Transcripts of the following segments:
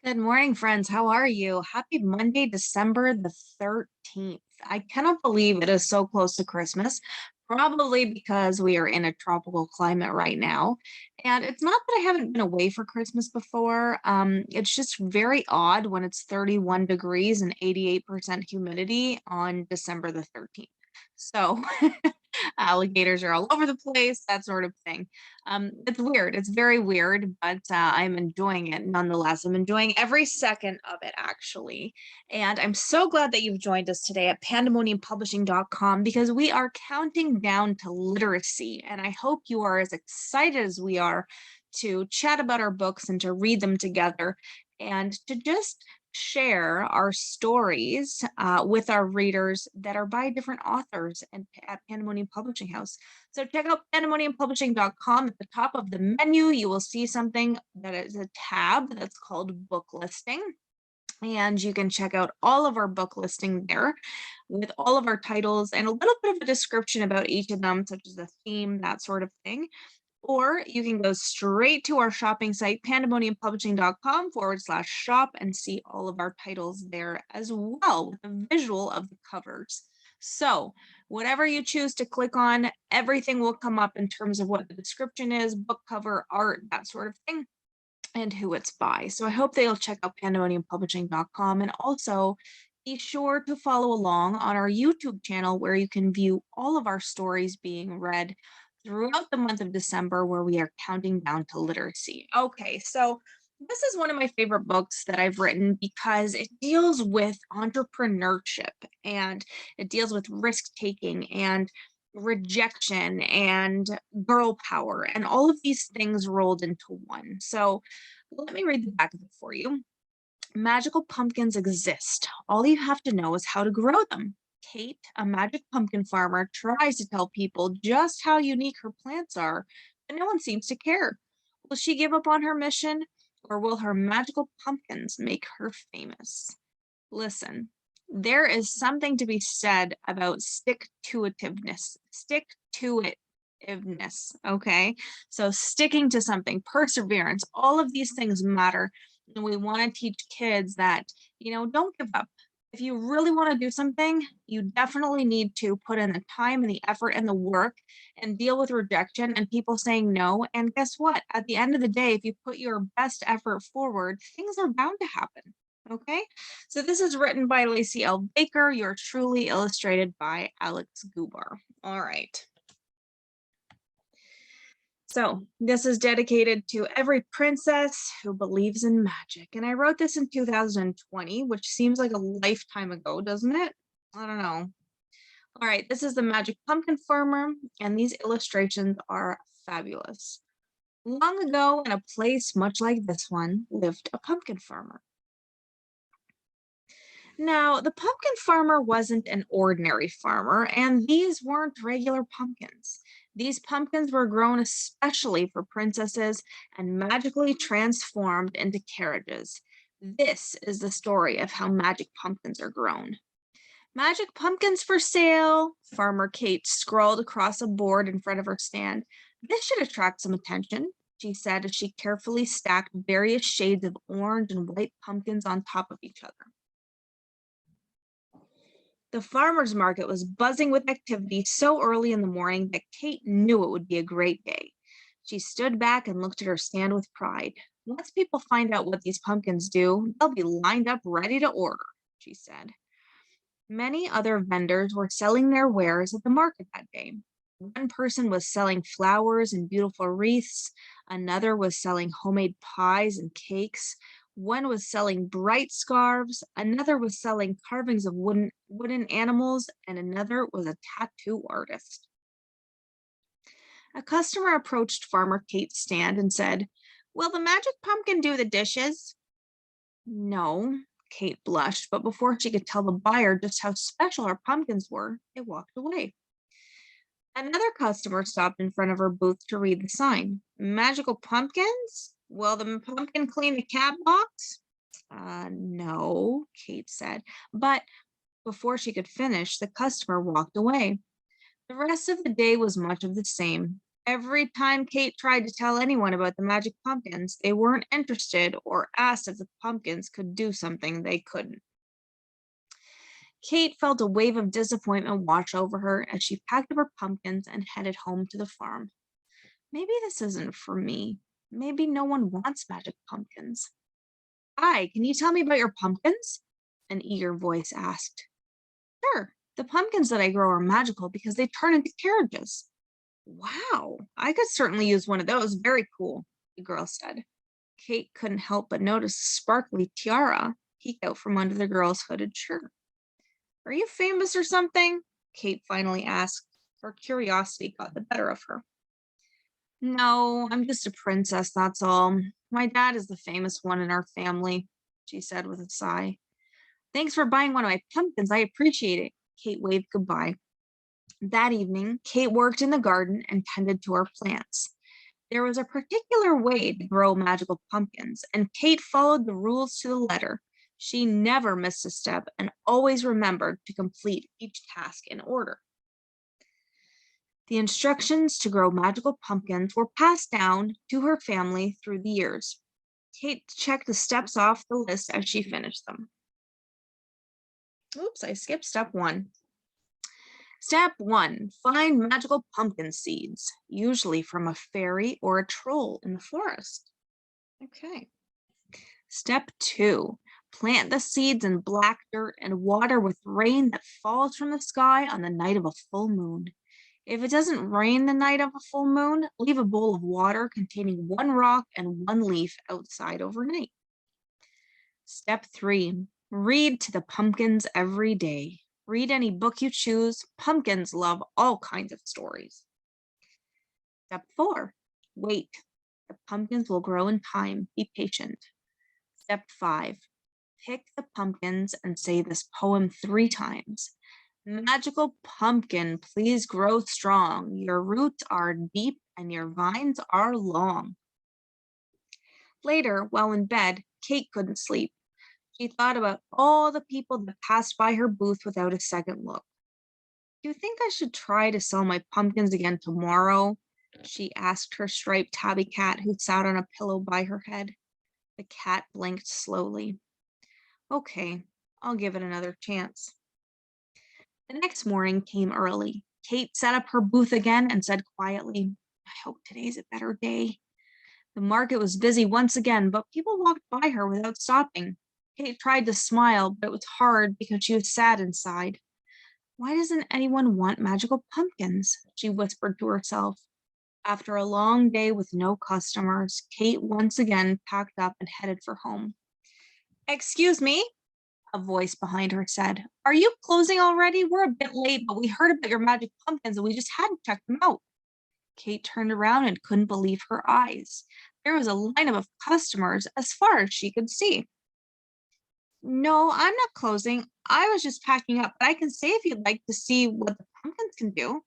Good morning, friends. How are you? Happy Monday, December the 13th. I cannot believe it is so close to Christmas, probably because we are in a tropical climate right now. And it's not that I haven't been away for Christmas before. It's just very odd when it's 31 degrees and 88% humidity on December the 13th. So alligators are all over the place, that sort of thing. It's weird. It's very weird, but I'm enjoying it nonetheless. I'm enjoying every second of it, actually. And I'm so glad that you've joined us today at pandemoniumpublishing.com because we are counting down to literacy. And I hope you are as excited as we are to chat about our books and to read them together and to just share our stories with our readers that are by different authors and at Pandemonium Publishing House. So check out pandemoniumpublishing.com. At the top of the menu, you will see something that is a tab that's called book listing. And you can check out all of our book listing there with all of our titles and a little bit of a description about each of them, such as the theme, that sort of thing. Or you can go straight to our shopping site, pandemoniumpublishing.com/shop, and see all of our titles there as well with a visual of the covers. So, whatever you choose to click on, everything will come up in terms of what the description is, book cover, art, that sort of thing, and who it's by. So, I hope that you'll check out pandemoniumpublishing.com and also be sure to follow along on our YouTube channel where you can view all of our stories being read throughout the month of December, where we are counting down to literacy. Okay, so this is one of my favorite books that I've written because it deals with entrepreneurship and it deals with risk taking and rejection and girl power and all of these things rolled into one. So let me read the back of it for you. Magical pumpkins exist. All you have to know is how to grow them. Kate, a magic pumpkin farmer, tries to tell people just how unique her plants are, but no one seems to care. Will she give up on her mission, or will her magical pumpkins make her famous? Listen, there is something to be said about stick to itiveness, okay? So sticking to something, perseverance, all of these things matter. And we want to teach kids that, don't give up. If you really want to do something, you definitely need to put in the time and the effort and the work and deal with rejection and people saying no. And guess what? At the end of the day, if you put your best effort forward, things are bound to happen. Okay. So this is written by Lacey L. Baker. You're truly illustrated by Alex Gubar. All right. So this is dedicated to every princess who believes in magic. And I wrote this in 2020, which seems like a lifetime ago, doesn't it? I don't know. All right, this is the Magic Pumpkin Farmer, and these illustrations are fabulous. Long ago, in a place much like this one, lived a pumpkin farmer. Now, the pumpkin farmer wasn't an ordinary farmer, and these weren't regular pumpkins. These pumpkins were grown especially for princesses and magically transformed into carriages. This is the story of how magic pumpkins are grown. Magic pumpkins for sale, Farmer Kate scrawled across a board in front of her stand. This should attract some attention, she said as she carefully stacked various shades of orange and white pumpkins on top of each other. The farmer's market was buzzing with activity so early in the morning that Kate knew it would be a great day. She stood back and looked at her stand with pride. Once people find out what these pumpkins do, they'll be lined up ready to order, she said. Many other vendors were selling their wares at the market that day. One person was selling flowers and beautiful wreaths, another was selling homemade pies and cakes, one was selling bright scarves, another was selling carvings of wooden animals, and another was a tattoo artist. A customer approached Farmer Kate's stand and said, "Will the magic pumpkin do the dishes?" No, Kate blushed, but before she could tell the buyer just how special her pumpkins were, they walked away. Another customer stopped in front of her booth to read the sign. Magical pumpkins? Will the pumpkin clean the cat box? No, Kate said. But before she could finish, the customer walked away. The rest of the day was much of the same. Every time Kate tried to tell anyone about the magic pumpkins, they weren't interested or asked if the pumpkins could do something they couldn't. Kate felt a wave of disappointment wash over her as she packed up her pumpkins and headed home to the farm. Maybe this isn't for me. Maybe no one wants magic pumpkins. Hi, can you tell me about your pumpkins? An eager voice asked. Sure, the pumpkins that I grow are magical because they turn into carriages. Wow, I could certainly use one of those. Very cool, the girl said. Kate couldn't help but notice a sparkly tiara peek out from under the girl's hooded shirt. Are you famous or something? Kate finally asked. Her curiosity got the better of her. No, I'm just a princess, that's all. My dad is the famous one in our family, she said with a sigh. Thanks for buying one of my pumpkins. I appreciate it. Kate waved goodbye. That evening, Kate worked in the garden and tended to her plants. There was a particular way to grow magical pumpkins, and Kate followed the rules to the letter. She never missed a step and always remembered to complete each task in order. The instructions to grow magical pumpkins were passed down to her family through the years. Kate checked the steps off the list as she finished them. Oops, I skipped step 1. Step 1, find magical pumpkin seeds, usually from a fairy or a troll in the forest. Okay. Step 2, plant the seeds in black dirt and water with rain that falls from the sky on the night of a full moon. If it doesn't rain the night of a full moon, leave a bowl of water containing 1 rock and 1 leaf outside overnight. Step 3, read to the pumpkins every day. Read any book you choose. Pumpkins love all kinds of stories. Step 4, wait. The pumpkins will grow in time. Be patient. Step 5, pick the pumpkins and say this poem 3 times. Magical pumpkin, please grow strong. Your roots are deep and your vines are long. Later, while in bed, Kate couldn't sleep. She thought about all the people that passed by her booth without a second look. Do you think I should try to sell my pumpkins again tomorrow? She asked her striped tabby cat who sat on a pillow by her head. The cat blinked slowly. Okay, I'll give it another chance. The next morning came early. Kate set up her booth again and said quietly, I hope today's a better day. The market was busy once again, but people walked by her without stopping. Kate tried to smile, but it was hard because she was sad inside. Why doesn't anyone want magical pumpkins? She whispered to herself. After a long day with no customers, Kate once again packed up and headed for home. Excuse me, a voice behind her said. Are you closing already? We're a bit late, but we heard about your magic pumpkins and we just had to check them out. Kate turned around and couldn't believe her eyes. There was a lineup of customers as far as she could see. No, I'm not closing. I was just packing up, but I can stay if you'd like to see what the pumpkins can do.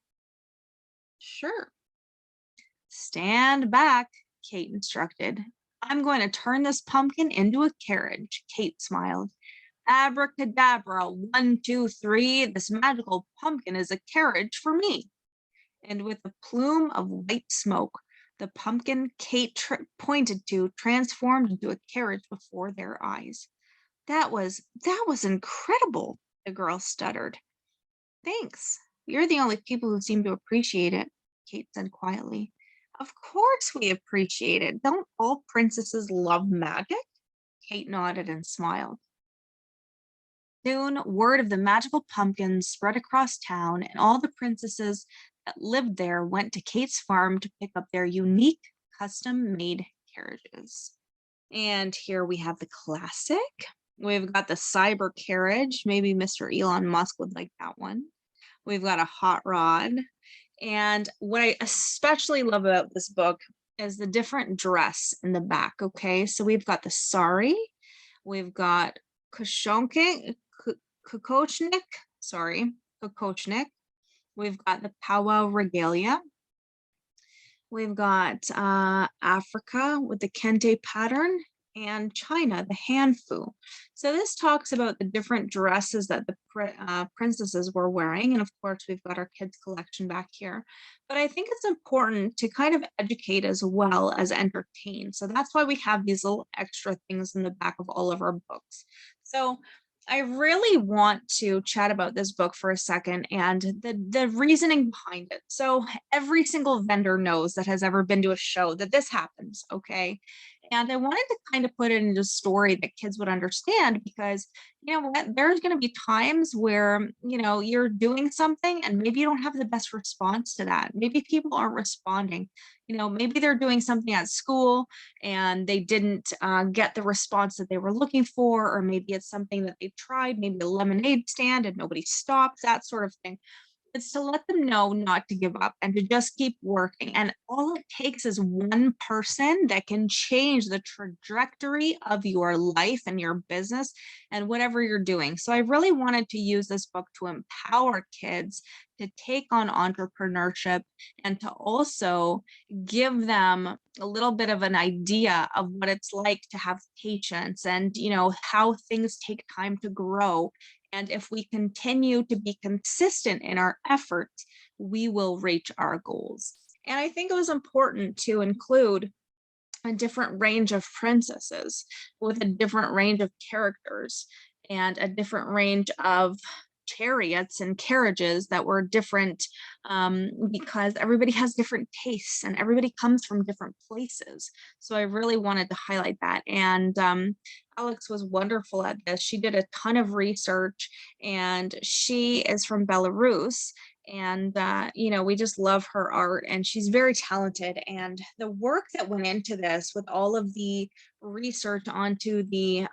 Sure. Stand back, Kate instructed. I'm going to turn this pumpkin into a carriage, Kate smiled. Abracadabra, 1, 2, 3, this magical pumpkin is a carriage for me. And with a plume of white smoke, the pumpkin Kate pointed to transformed into a carriage before their eyes. That was incredible, the girl stuttered. Thanks. You're the only people who seem to appreciate it, Kate said quietly. Of course we appreciate it. Don't all princesses love magic? Kate nodded and smiled. Soon, word of the magical pumpkin spread across town, and all the princesses that lived there went to Kate's farm to pick up their unique, custom-made carriages. And here we have the classic. We've got the cyber carriage. Maybe Mr. Elon Musk would like that one. We've got a hot rod. And what I especially love about this book is the different dress in the back, okay? So we've got the sari. We've got kokochnik. We've got the powwow regalia. We've got Africa with the kente pattern. and China, the Hanfu. So this talks about the different dresses that the princesses were wearing. And of course, we've got our kids' collection back here. But I think it's important to kind of educate as well as entertain. So that's why we have these little extra things in the back of all of our books. So I really want to chat about this book for a second and the reasoning behind it. So every single vendor knows that has ever been to a show that this happens, okay? And I wanted to kind of put it into a story that kids would understand because you know what, there's going to be times where you're doing something and maybe you don't have the best response to that. Maybe people aren't responding. Maybe they're doing something at school and they didn't get the response that they were looking for, or maybe it's something that they tried, maybe a lemonade stand and nobody stopped, that sort of thing. It's to let them know not to give up and to just keep working. And all it takes is one person that can change the trajectory of your life and your business and whatever you're doing. So I really wanted to use this book to empower kids to take on entrepreneurship and to also give them a little bit of an idea of what it's like to have patience and how things take time to grow, and if we continue to be consistent in our efforts, we will reach our goals. And I think it was important to include a different range of princesses with a different range of characters and a different range of chariots and carriages that were different, because everybody has different tastes and everybody comes from different places. So I really wanted to highlight that. And Alex was wonderful at this. She did a ton of research and she is from Belarus. And we just love her art and she's very talented, and the work that went into this with all of the research onto the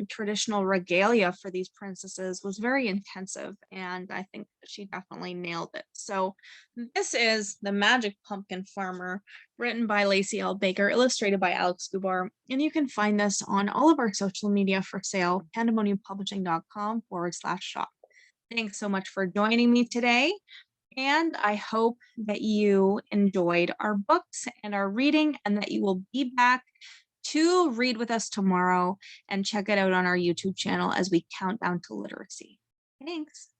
traditional regalia for these princesses was very intensive, and I think that she definitely nailed it. So this is The Magic Pumpkin Farmer, written by Lacey L. Baker, illustrated by Alex Gubar, and you can find this on all of our social media for sale, pandamoniumpublishing.com/shop. Thanks so much for joining me today. And I hope that you enjoyed our books and our reading and that you will be back to read with us tomorrow and check it out on our YouTube channel as we count down to literacy. Thanks.